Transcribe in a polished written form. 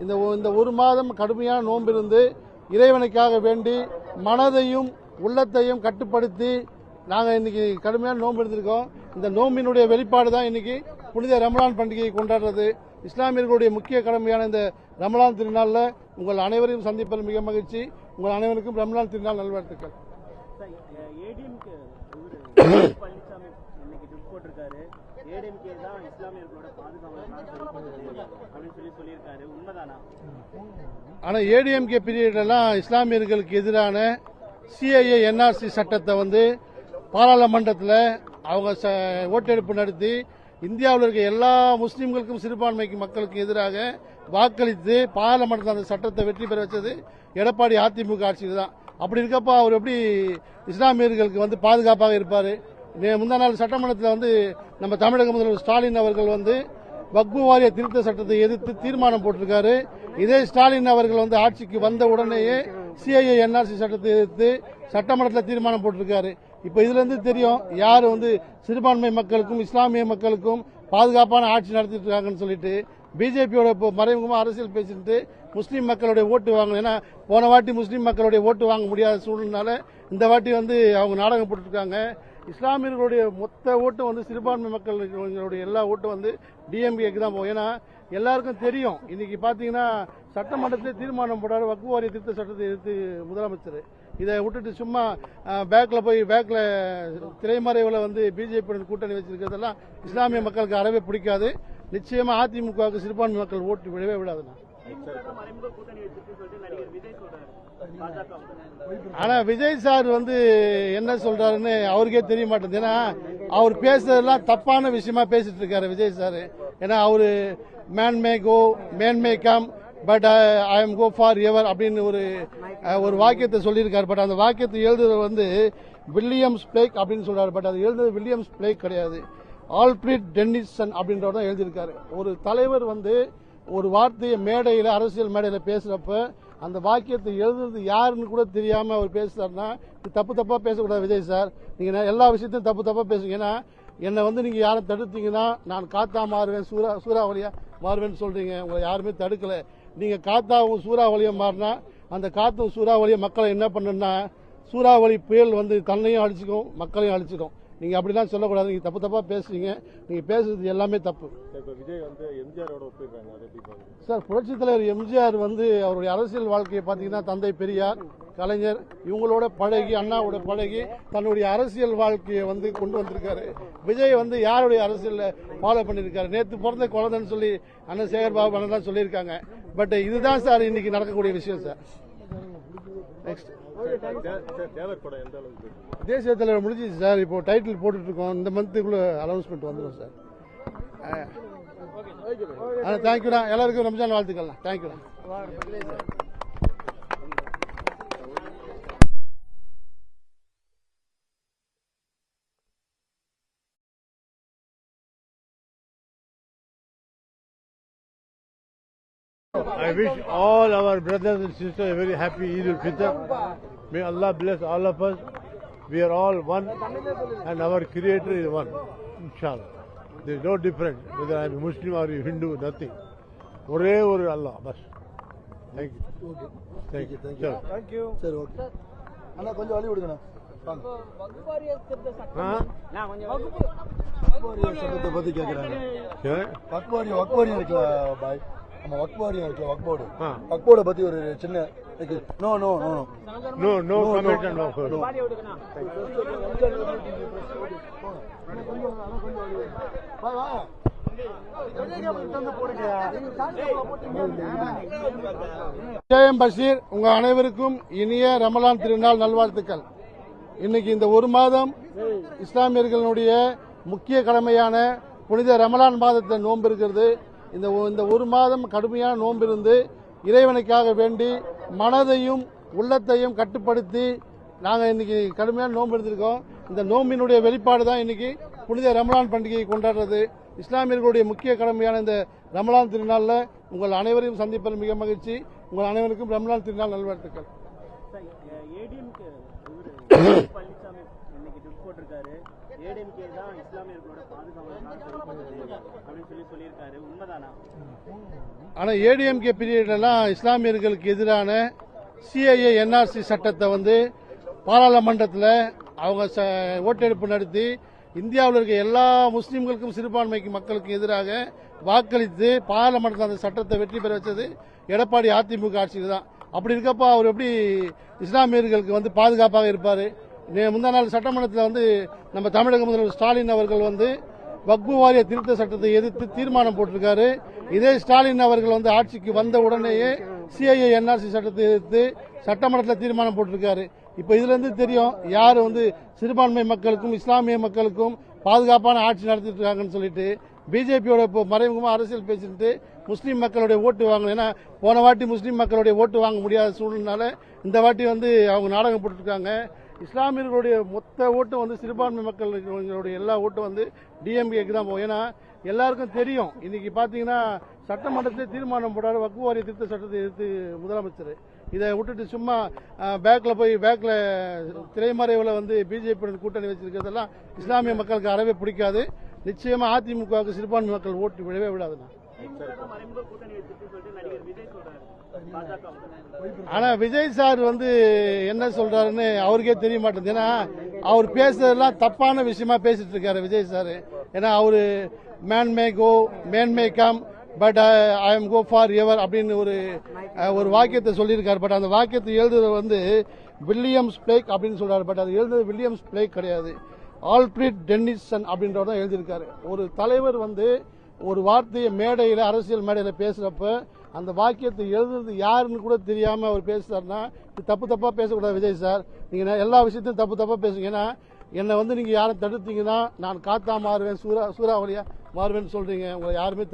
இந்த ஒரு மாதம் கடுமையான நோன்பிருந்து இறைவனுக்காக வேண்டி மனதையும் உள்ளத்தையும் கட்டுப்படுத்தி நாங்கள் இன்னைக்கு கடுமையான நோன்பு இருந்திருக்கோம். இந்த நோம்பினுடைய வெளிப்பாடு தான் இன்னைக்கு புனித ரமலான் பண்டிகையை கொண்டாடுறது. இஸ்லாமியர்களுடைய முக்கிய கடமையான இந்த ரமலான் திருநாளில் உங்கள் அனைவரையும் சந்திப்பதில் மிக மகிழ்ச்சி. உங்கள் அனைவருக்கும் ரமலான் திருநாள் நல்வாழ்த்துக்கள். ஆனா ஏடிஎம்கே பீரியட்லாம் இஸ்லாமியர்களுக்கு எதிரான சிஐஏ என்ஆர்சி சட்டத்தை வந்து பாராளுமன்றத்தில் அவங்க ஓட்டெடுப்பு நடத்தி இந்தியாவில் இருக்க எல்லா முஸ்லீம்களுக்கும் சிறுபான்மைக்கு மக்களுக்கு எதிராக வாக்களித்து பாராளுமன்றத்தில் அந்த சட்டத்தை வெற்றி பெற வச்சது எடப்பாடி அதிமுக ஆட்சியில் தான். அப்படி இருக்கப்போ அவர் எப்படி இஸ்லாமியர்களுக்கு வந்து பாதுகாப்பாக இருப்பார்? முந்தா நாள் சட்டமன்றத்தில் வந்து நம்ம தமிழக முதல்வர் ஸ்டாலின் அவர்கள் வந்து வக்பு வாரிய திருத்த சட்டத்தை எதிர்த்து தீர்மானம் போட்டிருக்காரு. இதே ஸ்டாலின் அவர்கள் வந்து ஆட்சிக்கு வந்த உடனேயே சிஐஏ என்ஆர்சி சட்டத்தை எதிர்த்து சட்டமன்றத்தில் தீர்மானம் போட்டிருக்காரு. இப்ப இதுல இருந்து தெரியும் யார் வந்து சிறுபான்மை மக்களுக்கும் இஸ்லாமிய மக்களுக்கும் பாதுகாப்பான ஆட்சி நடத்திட்டு இருக்காங்கன்னு சொல்லிட்டு பிஜேபியோட மறைமுகமா அரசியல் பேசிட்டு முஸ்லீம் மக்களுடைய ஓட்டு வாங்கணும். ஏன்னா போன வாட்டி முஸ்லீம் மக்களுடைய ஓட்டு வாங்க முடியாத சூழ்நிலை இந்த வாட்டி வந்து அவங்க நாடகம் போட்டுருக்காங்க. இஸ்லாமியர்களுடைய மொத்த ஓட்டு வந்து சிறுபான்மை மக்களுடைய எல்லா ஓட்டும் வந்து டிஎம்கேக்கு தான் போகும். ஏன்னா எல்லாருக்கும் தெரியும் இன்னைக்கு பாத்தீங்கன்னா சட்டமன்றத்திலே தீர்மானம் போட்டாரு வக்பு வாரிய திருத்த சட்டத்தை எதிர்த்து முதலமைச்சர். இதை விட்டுட்டு சும்மா பேக்ல திரைமறைவில் வந்து பிஜேபி கூட்டணி வச்சிருக்கிறதெல்லாம் இஸ்லாமிய மக்களுக்கு அறவே பிடிக்காது. நிச்சயமா அதிமுகவுக்கு சிறுபான்மை மக்கள் ஓட்டு விடவே விடாதுண்ணா. ஆனா விஜய் சார் வந்து என்ன சொல்றாருன்னு அவருக்கே தெரிய மாட்டேங்குது. ஏன்னா அவர் பேசுறதெல்லாம் தப்பான விஷயமா பேசிட்டு இருக்காரு விஜய் சார். ஏன்னா அவரு man may go man may come but I am go forever அப்படின்னு ஒரு வாக்கியத்தை சொல்லியிருக்காரு. பட் அந்த வாக்கியத்தை எழுதுறது வந்து வில்லியம்ஸ் பிளேக் அப்படின்னு சொல்றாரு. பட் அது எழுதுறது வில்லியம்ஸ் பிளேக் கிடையாது, ஆல்ஃபிரட் டென்னிசன் அப்படின்றவர் தான் எழுதியிருக்காரு. ஒரு தலைவர் வந்து ஒரு வார்த்தையை மேடையில் அரசியல் மேடையில் பேசுறப்ப அந்த வாக்கியத்தை எழுதுறது யாருன்னு கூட தெரியாம அவர் பேசுறாருன்னா தப்பா பேசக்கூடாது விஜய் சார். நீங்க எல்லா விஷயத்தையும் தப்பா பேசுங்க. ஏன்னா என்னை வந்து நீங்க யாரும் தடுத்தீங்கன்னா நான் காத்தா மாறுவேன் சூறாவளியா மாறுவேன்னு சொல்றீங்க. உங்களை யாருமே தடுக்கல. நீங்க காத்தாவும் சூறாவளியும் மாறினா அந்த காத்தும் சூறாவளியை மக்களை என்ன பண்ணுன்னா சூறாவளி புயல் வந்து தன்னையும் அழிச்சுக்கும் மக்களையும் அழிச்சிடும். நீங்க அப்படிலாம் சொல்லக்கூடாது. நீங்க தப்பா பேசுறீங்க. நீங்க பேசுறது எல்லாமே தப்பு. விஜய் வந்து எம்ஜிஆரோட ஒப்பிடுறாங்க. சார் புரட்சித் தலைவர் எம்ஜிஆர் வந்து அவருடைய அரசியல் வாழ்க்கையை பாத்தீங்கன்னா தந்தை பெரியார், கலைஞர் இவங்களோட பழகி அண்ணாவோட பழகி தன்னுடைய அரசியல் வாழ்க்கையை வந்து கொண்டு வந்திருக்காரு. விஜய் வந்து யாருடைய அரசியல் ஃபாலோ பண்ணிருக்காரு? நேற்று பிறந்த குழந்தைன்னு சொல்லி அண்ணன் சேகர் பாபு அண்ணன் சொல்லியிருக்காங்க. பட் இதுதான் சார் இன்னைக்கு நடக்கக்கூடிய விஷயம் சார். நெக்ஸ்ட் தேசிய தலைவர் முடிஞ்சிச்சு சார். இப்போ டைட்டில் போட்டுட்டு இருக்கோம். இந்த மந்த்துக்குள்ள அனௌன்ஸ்மெண்ட் வந்துடும் சார். தேங்க்யூடா. எல்லாருக்கும் ரம்ஜான் வாழ்த்துக்கள். தேங்க்யூடா. I wish all our brothers and sisters a very happy Eid al-Fitr. May Allah bless all of us. We are all one and our Creator is one. Inshallah. There is no difference whether I am a Muslim or a Hindu, nothing. ஒரே ஒரு அல்லாஹ் பஸ். Thank you. Okay. Thank you. Thank you. சரி okay. அண்ணா கொஞ்சம் வழி விடுங்கண்ணா. வக்வாரிய சட்டத்தை பத்தி கேக்குறாங்க. வக்வாரியம் இருக்குல்ல பாய், நம்ம வக்வாரியம் இருக்குல்ல வக்போர்டு பத்தி ஒரு சின்ன no no no no no comment no. Jayam Basheer, உங்க அனைவருக்கும் இனிய ரமலான் திருநாள் நல்வாழ்த்துக்கள். இன்னைக்கு இந்த ஒரு மாதம் இஸ்லாமியர்களுடைய முக்கிய கடமையான புனித ரமலான் மாதத்தை நோன்பு இருக்கிறது. இந்த ஒரு மாதம் கடுமையான நோன்பு இருந்து இறைவனுக்காக வேண்டி மனதையும் உள்ளத்தையும் கட்டுப்படுத்தி நாங்கள் இன்னைக்கு கடுமையான நோன்பு எடுத்திருக்கோம். இந்த நோம்பினுடைய வெளிப்பாடு தான் இன்னைக்கு புனித ரமலான் பண்டிகையை கொண்டாடுறது. இஸ்லாமியர்களுடைய முக்கிய கடமையான இந்த ரமலான் திருநாளில் உங்கள் அனைவரையும் சந்திப்பதில் மிக மகிழ்ச்சி. உங்கள் அனைவருக்கும் ரமலான் திருநாள் நல்வாழ்த்துக்கள். ஏடிஎம்கே தான் இஸ்லாமியர்களோட பாதுகாவலர் அப்படின்னு சொல்லியிருக்காரு. உண்மைதானா? ஆனா ஏடிஎம்கே பீரியட்லாம் இஸ்லாமியர்களுக்கு எதிரான சிஐஏ என்ஆர்சி சட்டத்தை வந்து பாராளுமன்றத்தில் அவங்க ஓட்டெடுப்பு நடத்தி இந்தியாவில் இருக்க எல்லா முஸ்லீம்களுக்கும் சிறுபான்மைக்கு மக்களுக்கும் எதிராக வாக்களித்து பாராளுமன்றத்தில் அந்த சட்டத்தை வெற்றி பெற வச்சது எடப்பாடி அதிமுக ஆட்சியில் தான். அப்படி இருக்கப்ப அவர் எப்படி இஸ்லாமியர்களுக்கு வந்து பாதுகாப்பாக இருப்பார்? முந்தா நாள் சட்டமன்றத்தில் வந்து நம்ம தமிழக முதல்வர் ஸ்டாலின் அவர்கள் வந்து வக்பு வாரிய திருத்த சட்டத்தை எதிர்த்து தீர்மானம் போட்டிருக்காரு. இதே ஸ்டாலின் அவர்கள் வந்து ஆட்சிக்கு வந்த உடனேயே சிஐஏ என்ஆர்சி சட்டத்தை எதிர்த்து சட்டமன்றத்தில் தீர்மானம் போட்டிருக்காரு. இப்ப இதுல இருந்து தெரியும் யார் வந்து சிறுபான்மை மக்களுக்கும் இஸ்லாமிய மக்களுக்கும் பாதுகாப்பான ஆட்சி நடத்திட்டு இருக்காங்கன்னு சொல்லிட்டு பிஜேபியோட மறைமுகமா அரசியல் பேசிட்டு முஸ்லீம் மக்களுடைய ஓட்டு வாங்கணும். ஏன்னா போன வாட்டி முஸ்லீம் மக்களுடைய ஓட்டு வாங்க முடியாத சூழ்நிலை இந்த வாட்டி வந்து அவங்க நாடகம் போட்டுருக்காங்க. இஸ்லாமியர்களுடைய மொத்த ஓட்டு வந்து சிறுபான்மை மக்களுடைய எல்லா ஓட்டும் வந்து டிஎம்கேக்கு தான் போகும். ஏன்னா எல்லாருக்கும் தெரியும் இன்னைக்கு பாத்தீங்கன்னா சட்டமன்றத்திலே தீர்மானம் போடாரு வக்பு வாரிய திருத்த சட்டத்தை எதிர்த்து முதலமைச்சர். இதை விட்டுட்டு சும்மா பேக்ல திரைமறைவில் வந்து பிஜேபி கூட்டணி வச்சிருக்கிறதெல்லாம் இஸ்லாமிய மக்களுக்கு அறவே பிடிக்காது. நிச்சயமா அதிமுகவுக்கு சிறுபான்மை மக்கள் ஓட்டு விடவே விடாதுண்ணா. ஆனா விஜய் சார் வந்து என்ன சொல்றாருன்னு அவருக்கே தெரிய மாட்டேங்குது. ஏன்னா அவர் பேசுறதெல்லாம் தப்பான விஷயமா பேசிட்டு இருக்காரு விஜய் சார். ஏன்னா அவரு man may go man may come but I am go forever அப்படின்னு ஒரு வாக்கியத்தை சொல்லியிருக்காரு. பட் அந்த வாக்கியத்தை எழுதுறது வந்து வில்லியம்ஸ் பிளேக் அப்படின்னு சொல்றாரு. பட் அது எழுதுறது வில்லியம்ஸ் பிளேக் கிடையாது, ஆல்ஃபிரட் டென்னிசன் அப்படின்றவர் தான் எழுதியிருக்காரு. ஒரு தலைவர் வந்து ஒரு வார்த்தையை மேடையில் அரசியல் மேடையில் பேசுறப்ப அந்த வாக்கியத்தை எழுதுறது யாருன்னு கூட தெரியாம அவர் பேசுறாருன்னா தப்பா பேசக்கூடாது விஜய் சார். நீங்க எல்லா விஷயத்தையும் தப்பா பேசுங்க. ஏன்னா என்னை வந்து நீங்க யாரும் தடுத்தீங்கன்னா நான் காத்தா மாறுவேன் சூறாவளியா மாறுவேன்னு சொல்றீங்க. உங்களை யாருமே